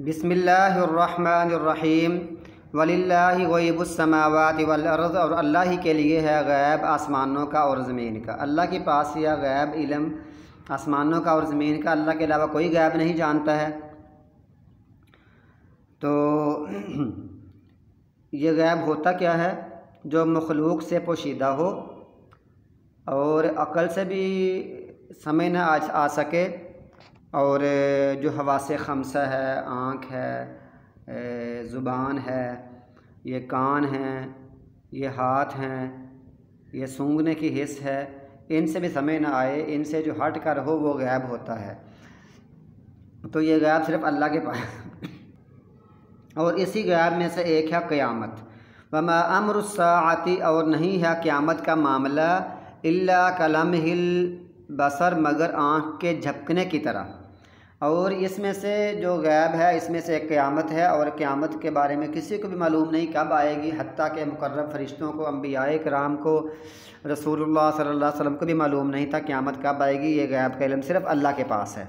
بسم اللہ الرحمن الرحیم وللہ غیب السماوات والارض، اور اللہ ہی کے لیے ہے غیب آسمانوں کا اور زمین کا۔ اللہ کے پاس یہ غیب علم آسمانوں کا اور زمین کا، اللہ کے علاوہ کوئی غیب نہیں جانتا ہے۔ تو یہ غیب ہوتا کیا ہے؟ جو مخلوق سے پوشیدہ ہو اور عقل سے بھی سمجھ نہ آ سکے، اور جو حواس خمسہ ہے، آنکھ ہے، زبان ہے، یہ کان ہیں، یہ ہاتھ ہیں، یہ سونگھنے کی حس ہے، ان سے بھی سمجھ نہ آئے، ان سے جو ہٹ کر ہو وہ غیب ہوتا ہے۔ تو یہ غیب صرف اللہ کے پاس اور اسی غیب میں سے ایک ہے قیامت۔ وما امر الساعۃ، اور نہیں ہے قیامت کا معاملہ الا کلمح البصر، مگر آنکھ کے جھپکنے کی طرح۔ اور اس میں سے جو غیب ہے اس میں سے ایک قیامت ہے، اور قیامت کے بارے میں کسی کو بھی معلوم نہیں کب آئے گی، حتیٰ کہ مقرب فرشتوں کو، انبیاء کرام کو، رسول اللہ صلی اللہ علیہ وسلم کو بھی معلوم نہیں تھا قیامت کب آئے گی۔ یہ غیب کا علم صرف اللہ کے پاس ہے،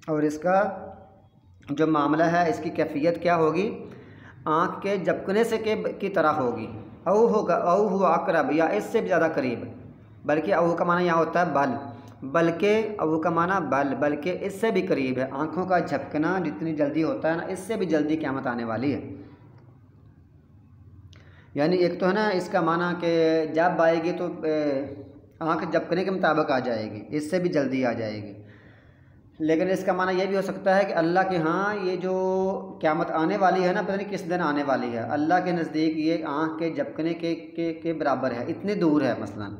اور اس کا جو معاملہ ہے، اس کی کیفیت کیا ہوگی؟ آنکھ کے جھپکنے سے کی طرح ہوگی، او ہو اقرب، یا اس سے بھی زیادہ قریب، بلکہ او کا معنی یہاں ہوتا ہے بل، بلکہ او کا معنی بلکہ اس سے بھی قریب ہے۔ آنکھوں کا جھپکنا جتنی جلدی ہوتا ہے نا، اس سے بھی جلدی قیامت آنے والی ہے۔ یعنی ایک تو ہے نا اس کا معنی کہ جب آئے گی تو آنکھ جھپکنے کے مطابق آ جائے گی، اس سے بھی جلدی آ جائے گی، لیکن اس کا معنی یہ بھی ہو سکتا ہے کہ اللہ کے ہاں یہ جو قیامت آنے والی ہے نا، پتہ نہیں کس دن آنے والی ہے، اللہ کے نزدیک یہ آنکھ کے جھپکنے کے برابر ہے، اتنی دور ہے۔ مثلاً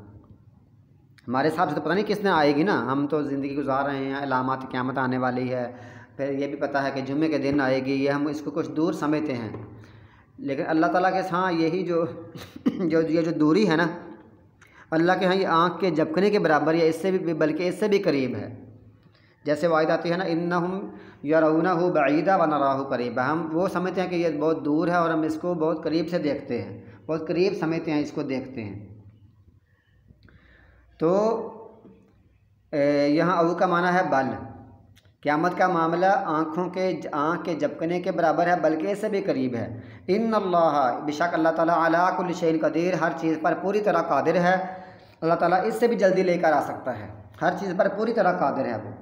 ہمارے حساب سے تو پتہ نہیں کس دن آئے گی نا، ہم تو زندگی گزار رہے ہیں، علامات قیامت آنے والی ہے، پھر یہ بھی پتہ ہے کہ جمعے کے دن آئے گی، یہ ہم اس کو کچھ دور سمجھتے ہیں، لیکن اللہ تعالیٰ کے ہاں یہی جو دوری ہے نا، اللہ کے ہاں یہ آنکھ کے جھپکنے کے برابر یا اس سے بھی، بلکہ اس سے بھی قریب ہے۔ جیسے واحد آتی ہے نا، انہم یرونہ بعیدا ونراہ قریبا، ہم وہ سمجھتے ہیں کہ یہ بہت دور ہے اور ہم اس کو بہت قریب سے دیکھتے ہیں، بہت قریب سمجھتے ہیں، اس کو دیکھتے ہیں۔ تو یہاں او کا معنی ہے بل، قیامت کا معاملہ آنکھ کے جھپکنے کے برابر ہے، بلکہ اس سے بھی قریب ہے۔ ان اللہ، بے شک اللہ تعالیٰ علی کل شیء قدیر، ہر چیز پر پوری طرح قادر ہے۔ اللہ تعالیٰ اس سے بھی جلدی لے کر آ سکتا ہے، ہر چیز پر پوری طرح قادر ہے وہ۔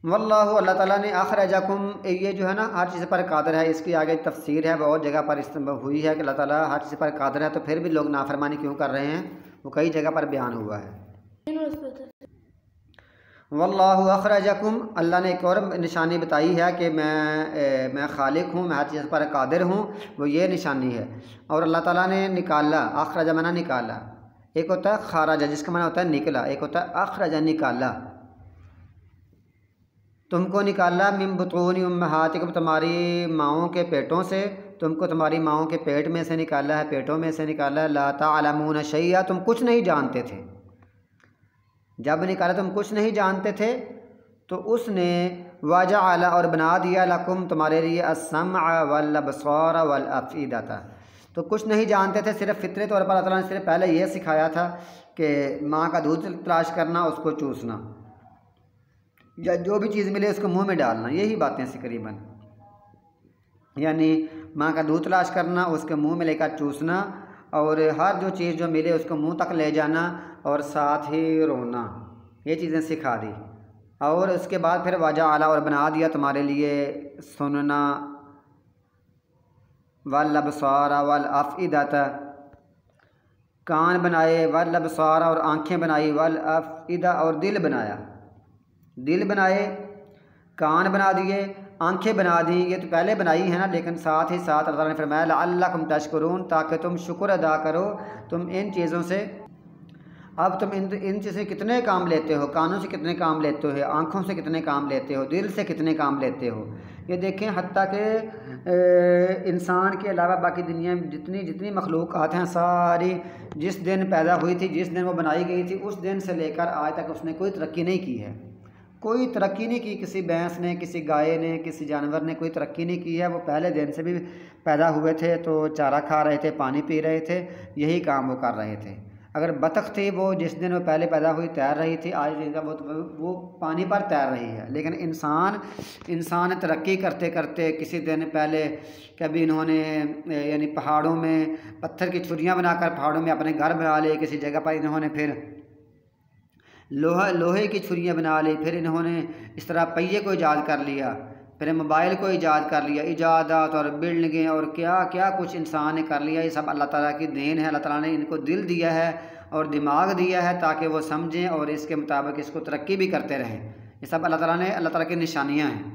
واللہ، اللہ تعالیٰ نے اخرجکم، یہ جو ہے نا ہر چیز پر قادر ہے، اس کی آگے تفسیر ہے، وہ اور جگہ پر استعمال ہوئی ہے کہ اللہ تعالیٰ ہر چیز پر قادر ہے، تو پھر بھی لوگ نافرمانی کیوں کر رہے ہیں، وہ کئی جگہ پر بیان ہوا ہے۔ واللہ اخرجکم، اللہ نے ایک اور نشانی بتائی ہے کہ میں خالق ہوں، میں ہر چیز پر قادر ہوں، وہ یہ نشانی ہے۔ اور اللہ تعالیٰ نے نکالا، اخرج معنی نکالا، ایک ہوتا ہے خارج جس کا معنی ہوتا ہے نکلا، ایک ہوتا ہے اخرج نکالا۔ تم کو نکالا من بطون امہاتکم، تمہاری ماؤں کے پیٹوں سے، تم کو تمہاری ماؤں کے پیٹ میں سے نکالا ہے، پیٹوں میں سے نکالا ہے۔ لا تعلمون شیئا، تم کچھ نہیں جانتے تھے، جب نکالا تم کچھ نہیں جانتے تھے، تو اس نے وجعل، اور بنا دیا، لکم تمہارے لیے، السمع والابصار والافئدہ، تو کچھ نہیں جانتے تھے، صرف فطری طور پر اللہ تعالیٰ نے صرف پہلے یہ سکھایا تھا کہ ماں کا دودھ تلاش کرنا، اس کو چوسنا، یا جو بھی چیز ملے اس کو منہ میں ڈالنا، یہی باتیں تقریباً، یعنی ماں کا دودھ تلاش کرنا، اس کے منہ میں لے کر چوسنا، اور ہر جو چیز جو ملے اس کو منہ تک لے جانا، اور ساتھ ہی رونا، یہ چیزیں سکھا دی۔ اور اس کے بعد پھر وجعل، اور بنا دیا تمہارے لیے سننا، والابصار والافئدہ، کان بنائے، والابصار، اور آنکھیں بنائی، والافئدہ، اور دل بنایا، دل بنائے، کان بنا دیے، آنکھیں بنا دیں، یہ تو پہلے بنائی ہیں نا، لیکن ساتھ ہی ساتھ اللہ تعالیٰ نے فرمایا لعلکم تشکرون، تاکہ تم شکر ادا کرو۔ تم ان چیزوں سے، اب تم ان چیزوں سے کتنے کام لیتے ہو، کانوں سے کتنے کام لیتے ہو، آنکھوں سے کتنے کام لیتے ہو، دل سے کتنے کام لیتے ہو، یہ دیکھیں، حتیٰ کہ انسان کے علاوہ باقی دنیا میں جتنی مخلوقات ہیں ساری، جس دن پیدا ہوئی تھی، جس دن وہ بنائی گئی تھی، اس دن سے لے کر آج تک اس نے کوئی ترقی نہیں کی ہے، کوئی ترقی نہیں کی، کسی بھینس نے، کسی گائے نے، کسی جانور نے کوئی ترقی نہیں کی ہے۔ وہ پہلے دن سے بھی پیدا ہوئے تھے تو چارہ کھا رہے تھے، پانی پی رہے تھے، یہی کام وہ کر رہے تھے۔ اگر بطخ تھی وہ جس دن وہ پہلے پیدا ہوئی تیر رہی تھی، آج دن کا وہ پانی پر تیر رہی ہے، لیکن انسان ترقی کرتے کرتے کسی دن پہلے کبھی انہوں نے یعنی پہاڑوں میں پتھر کی چھریاں بنا کر پہاڑوں میں اپنے گھر بنا لیے، کسی جگہ پر انہوں نے پھر لوہے کی چھریاں بنا لی، پھر انہوں نے اس طرح پہیے کو ایجاد کر لیا، پھر موبائل کو ایجاد کر لیا، ایجادات اور بلڈنگیں اور کیا کیا کچھ انسان نے کر لیا۔ یہ سب اللہ تعالیٰ کی دین ہے۔ اللہ تعالیٰ نے ان کو دل دیا ہے اور دماغ دیا ہے تاکہ وہ سمجھیں اور اس کے مطابق اس کو ترقی بھی کرتے رہیں۔ یہ سب اللہ تعالیٰ کی نشانیاں ہیں۔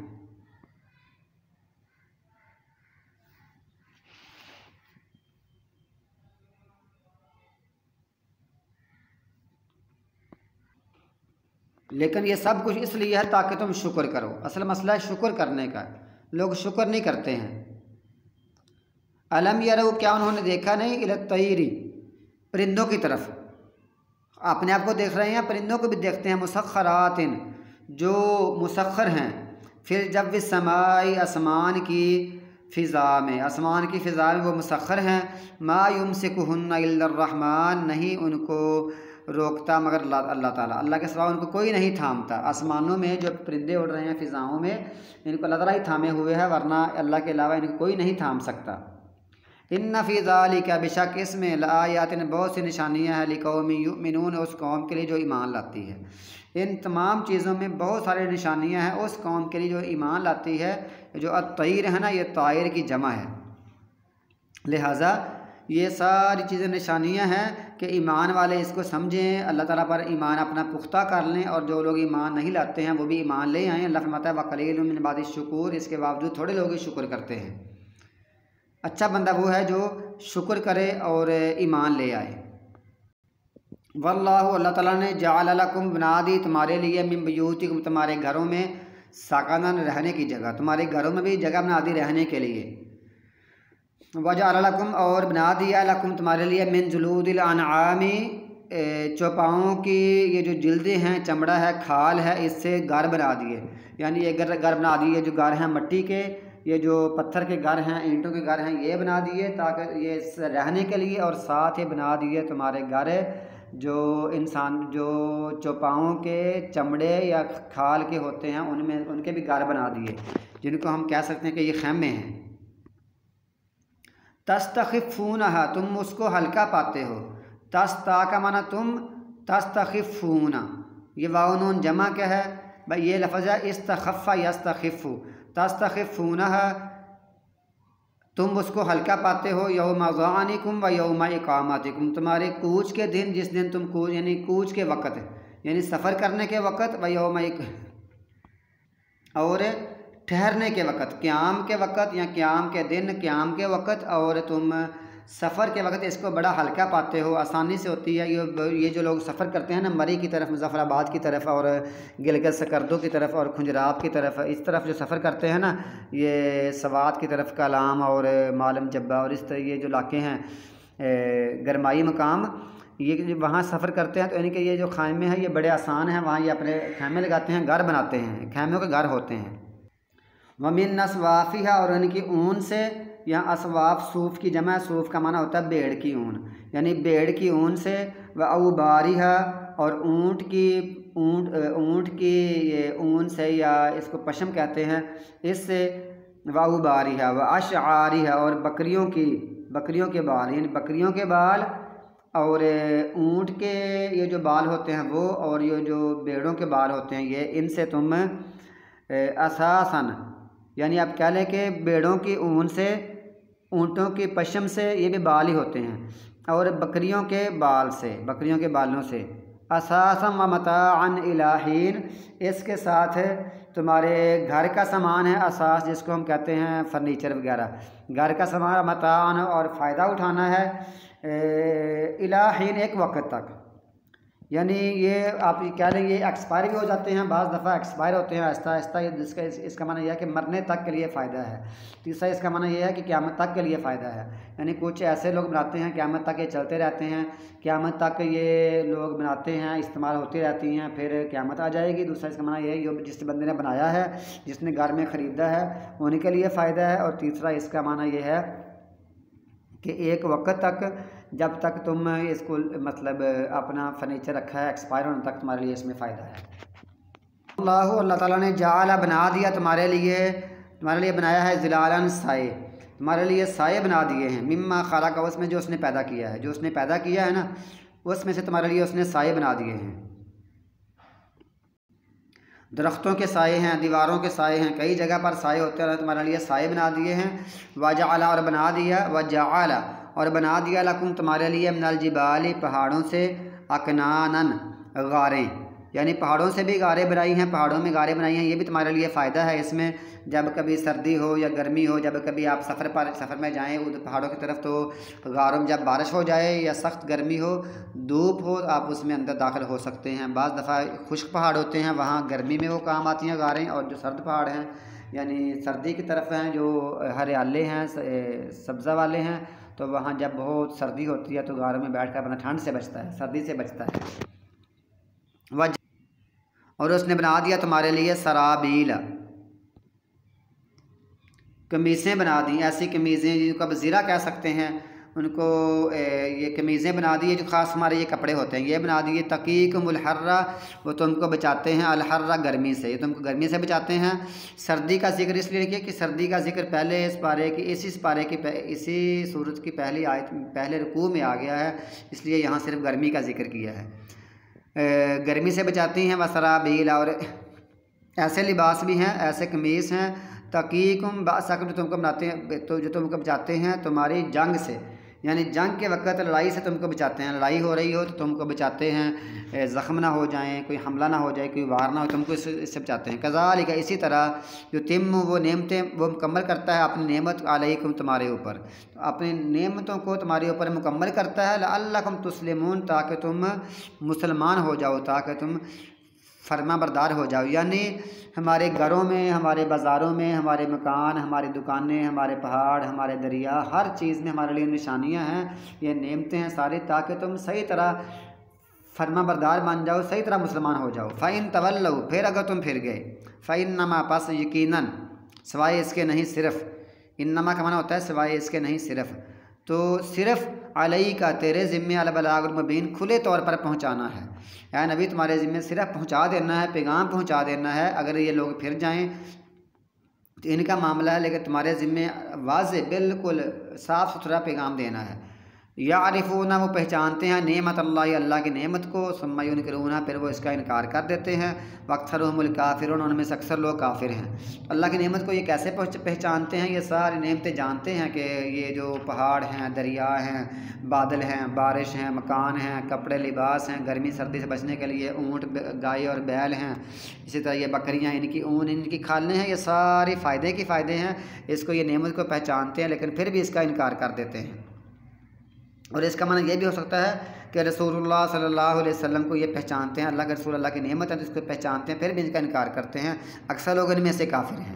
لیکن یہ سب کچھ اس لیے ہے تاکہ تم شکر کرو۔ اصل مسئلہ ہے شکر کرنے کا، لوگ شکر نہیں کرتے ہیں۔ الم یرو، کیا انہوں نے دیکھا نہیں، الی الطیر، پرندوں کی طرف، اپنے آپ کو دیکھ رہے ہیں، پرندوں کو بھی دیکھتے ہیں، مسخرات، جو مسخر ہیں، پھر جب وہ سمائی، آسمان کی فضا میں، آسمان کی فضا میں وہ مسخر ہیں، ما یمسکہن الا الرحمن، نہیں ان کو روکتا مگر اللہ تعالیٰ، اللہ کے سوا ان کو کوئی نہیں تھامتا۔ آسمانوں میں جو پرندے اڑ رہے ہیں فضاؤں میں، ان کو اللہ تعالیٰ ہی تھامے ہوئے ہے، ورنہ اللہ کے علاوہ ان کو کوئی نہیں تھام سکتا۔ ان فی ذالک، بے شک اس میں، لآیات، بہت سی نشانیاں ہیں، لقوم یؤمنون، اس قوم کے لیے جو ایمان لاتی ہے۔ ان تمام چیزوں میں بہت سارے نشانیاں ہیں اس قوم کے لیے جو ایمان لاتی ہے۔ جو الطیر ہے نا، یہ طائر کی جمع ہے، لہٰذا یہ ساری چیزیں نشانیاں ہیں کہ ایمان والے اس کو سمجھیں، اللہ تعالیٰ پر ایمان اپنا پختہ کر لیں، اور جو لوگ ایمان نہیں لاتے ہیں وہ بھی ایمان لے آئیں۔ اللہ فرماتا ہے وَقَلِيلٌ مِّنْ عِبَادِي الشُّكُورُ، اس کے باوجود تھوڑے لوگ ہی شکر کرتے ہیں۔ اچھا بندہ وہ ہے جو شکر کرے اور ایمان لے آئے۔ واللہ، اللہ تعالیٰ نے جعل لکم، بنا دی تمہارے لیے، من بیوتکم، تمہارے گھروں میں، سکنن، رہنے کی جگہ، تمہارے گھروں میں بھی جگہ بنا دی رہنے کے لیے۔ وجعل لکم، اور بنا دیا، لکم تمہارے لیے، من جلود الانعام، چوپاؤں کی یہ جو جلدیں ہیں، چمڑا ہے، کھال ہے، اس سے گھر بنا دیے، یعنی یہ گھر بنا دیے، جو گھر ہیں مٹی کے، یہ جو پتھر کے گھر ہیں، اینٹوں کے گھر ہیں، یہ بنا دیے تاکہ یہ رہنے کے لیے، اور ساتھ ہی بنا دیے تمہارے گھر جو چوپاؤں کے چمڑے یا کھال کے ہوتے ہیں، ان کے بھی گھر بنا دیے، جن کو ہم کہہ سکتے ہیں کہ یہ خیمے ہیں۔ تستخفونہا، تم اس کو ہلکا پاتے ہو، تستا کا معنی تم، تستخفون، یہ واو نون جمع کیا ہے بھائی، یہ لفظ ہے استخف یستخف، تستخفونہا، تم اس کو ہلکا پاتے ہو، یوم ظعنکم و یوم اقامتکم، تمہارے کوچ کے دن، جس دن تم یعنی کوچ کے وقت، یعنی سفر کرنے کے وقت، و یوم، اور ٹھہرنے کے وقت، قیام کے وقت یا قیام کے دن، قیام کے وقت، اور تم سفر کے وقت اس کو بڑا ہلکا پاتے ہو، آسانی سے ہوتی ہے۔ یہ جو لوگ سفر کرتے ہیں نا، مری کی طرف، مظفر آباد کی طرف، اور گلگت سکردو کی طرف، اور کھنجراب کی طرف، اس طرف جو سفر کرتے ہیں نا، یہ سوات کی طرف، کالام اور معلم جبہ، اور اس طرح یہ جو علاقے ہیں گرمائی مقام، یہ وہاں سفر کرتے ہیں، تو یعنی کہ یہ جو خیمے ہیں یہ بڑے آسان ہیں، وہاں یہ اپنے خیمے لگاتے ہیں، گھر بناتے ہیں، خیموں کے گھر ہوتے ہیں۔ وَمِن أَصْوَافِهَا، اور ان کی اون سے، یہاں اسواف صوف کی جمع، صوف کا معنی ہوتا ہے بھیڑ کی اون، یعنی بھیڑ کی اون سے، وَأَوْبَارِهَا، اور اونٹ کی یہ اون سے، یا اس کو پشم کہتے ہیں، اس سے، وَأَوْبَارِهَا وَأَشْعَارِهَا، اور بکریوں کے بال، یعنی بکریوں کے بال اور اونٹ کے یہ جو بال ہوتے ہیں وہ، اور یہ جو بھیڑوں کے بال ہوتے ہیں یہ، ان سے تم اساساً، یعنی آپ کہہ لیں کہ بھیڑوں کی اون سے، اونٹوں کی پشم سے، یہ بھی بال ہی ہوتے ہیں، اور بکریوں کے بال سے، بکریوں کے بالوں سے، اساساً ومتاعاً الی حین، اس کے ساتھ تمہارے گھر کا سامان ہے، اساس جس کو ہم کہتے ہیں فرنیچر وغیرہ، گھر کا سامان، متاعاً، اور فائدہ اٹھانا ہے، الی حین، ایک وقت تک، یعنی یہ آپ کہہ لیں یہ ایکسپائر بھی ہو جاتے ہیں، بعض دفعہ ایکسپائر ہوتے ہیں آہستہ آہستہ، اس کا معنی یہ ہے کہ مرنے تک کے لیے فائدہ ہے۔ تیسرا اس کا معنی یہ ہے کہ قیامت تک کے لیے فائدہ ہے، یعنی کچھ ایسے لوگ بناتے ہیں قیامت تک یہ چلتے رہتے ہیں، قیامت تک یہ لوگ بناتے ہیں، استعمال ہوتی رہتی ہیں، پھر قیامت آ جائے گی۔ دوسرا اس کا معنی یہ ہے جس بندے نے بنایا ہے، جس نے گھر میں خریدا ہے، انہیں کے لیے فائدہ ہے۔ اور تیسرا اس کا معنی یہ ہے کہ ایک وقت تک جب تک تم اس کو مطلب اپنا فرنیچر رکھا ہے ایکسپائر ہونے تک تمہارے لیے اس میں فائدہ ہے۔ اللہ تعالیٰ نے جعل بنا دیا تمہارے لیے بنایا ہے ظلالن سائے، تمہارے لیے سائے بنا دیے ہیں، مما خلق اس میں جو اس نے پیدا کیا ہے، جو اس نے پیدا کیا ہے نا اس میں سے تمہارے لیے اس نے سائے بنا دیے ہیں۔ درختوں کے سائے ہیں، دیواروں کے سائے ہیں، کئی جگہ پر سائے ہوتے ہیں، تمہارے لیے سائے بنا دیے ہیں۔ وجعل اور بنا دیا، وجعل اور بنا دیا لکم تمہارے لیے من الجبال پہاڑوں سے اکنانن غاریں، یعنی پہاڑوں سے بھی غاریں بنائی ہیں، پہاڑوں میں غاریں بنائی ہیں، یہ بھی تمہارے لیے فائدہ ہے اس میں۔ جب کبھی سردی ہو یا گرمی ہو، جب کبھی آپ سفر میں جائیں پہاڑوں کی طرف تو غاروں میں جب بارش ہو جائے یا سخت گرمی ہو، دھوپ ہو، آپ اس میں اندر داخل ہو سکتے ہیں۔ بعض دفعہ خشک پہاڑ ہوتے ہیں، وہاں گرمی میں وہ کام آتی ہیں غاریں، اور جو سرد پہاڑ ہیں یعنی سردی کی طرف ہیں، جو ہریالے ہیں سبزہ والے ہیں، تو وہاں جب بہت سردی ہوتی ہے تو غاروں میں بیٹھ کر اپنا ٹھنڈ سے بچتا ہے، سردی سے بچتا ہے۔ اور اس نے بنا دیا تمہارے لیے سرابیل، قمیصیں بنا دی، ایسی قمیضیں جن کو اب زرہ کہہ سکتے ہیں، ان کو یہ قمیضیں بنا دی جو خاص ہمارے یہ کپڑے ہوتے ہیں، یہ بنا دیے تقیکم الحرہ، وہ تم کو بچاتے ہیں الحرہ گرمی سے، یہ تم کو گرمی سے بچاتے ہیں۔ سردی کا ذکر اس لیے کیا کہ سردی کا ذکر پہلے اس پارے کی اسی سورت کی پہلی آیت پہلے رکوع میں آ گیا ہے، اس لیے یہاں صرف گرمی کا ذکر کیا ہے۔ گرمی سے بچاتی ہیں، وسرابیل اور ایسے لباس بھی ہیں، ایسے قمیص ہیں، تقیکم بأسکم جو تم کو بناتے ہیں، تو جو تم کو بچاتے ہیں تمہاری جنگ سے، یعنی جنگ کے وقت لڑائی سے تم کو بچاتے ہیں، لڑائی ہو رہی ہو تو تم کو بچاتے ہیں، زخم نہ ہو جائیں، کوئی حملہ نہ ہو جائے، کوئی وار نہ ہو، تم کو اس سے بچاتے ہیں۔ کذالک اسی طرح جو تم وہ نعمتیں وہ مکمل کرتا ہے اپنی نعمت علیکم تمہارے اوپر، اپنی نعمتوں کو تمہارے اوپر مکمل کرتا ہے، لعلکم تسلمون تاکہ تم مسلمان ہو جاؤ، تاکہ تم فرما بردار ہو جاؤ، یعنی ہمارے گھروں میں، ہمارے بازاروں میں، ہمارے مکان، ہماری دکانیں، ہمارے پہاڑ، ہمارے دریا، ہر چیز میں ہمارے لیے نشانیاں ہیں، یہ نعمتیں ہیں ساری، تاکہ تم صحیح طرح فرما بردار بن جاؤ، صحیح طرح مسلمان ہو جاؤ۔ فَإِن تَوَلَّوْا پھر اگر تم پھر گئے، فَإِنَّمَا پس یقیناً سوائے اس کے نہیں صرف، انما کا معنی ہوتا ہے سوائے اس کے نہیں صرف، تو صرف علیہ کا تیرے ذمے البلاغ المبین کھلے طور پر پہنچانا ہے، اے نبی تمہارے ذمے صرف پہنچا دینا ہے، پیغام پہنچا دینا ہے، اگر یہ لوگ پھر جائیں تو ان کا معاملہ ہے، لیکن تمہارے ذمے واضح بالکل صاف ستھرا پیغام دینا ہے۔ یعرفون وہ پہچانتے ہیں نعمت اللہ کی نعمت کو، ثم ینکرون پھر وہ اس کا انکار کر دیتے ہیں، واکثرهم الکافرون ان میں سے اکثر لوگ کافر ہیں۔ اللہ کی نعمت کو یہ کیسے پہچانتے ہیں؟ یہ ساری نعمتیں جانتے ہیں کہ یہ جو پہاڑ ہیں، دریا ہیں، بادل ہیں، بارش ہیں، مکان ہیں، کپڑے لباس ہیں، گرمی سردی سے بچنے کے لیے اونٹ گائے اور بیل ہیں، اسی طرح یہ بکریاں، ان کی اون، ان کی کھالیں ہیں، یہ ساری فائدے ہیں، اس کو یہ نعمت کو پہچانتے ہیں لیکن پھر بھی اس کا انکار کر دیتے ہیں۔ اور اس کا معنی یہ بھی ہو سکتا ہے کہ رسول اللہ صلی اللہ علیہ وسلم کو یہ پہچانتے ہیں، اللہ کے رسول اللہ کی نعمت ہے تو اس کو پہچانتے ہیں، پھر بھی ان کا انکار کرتے ہیں، اکثر لوگ ان میں سے کافر ہیں۔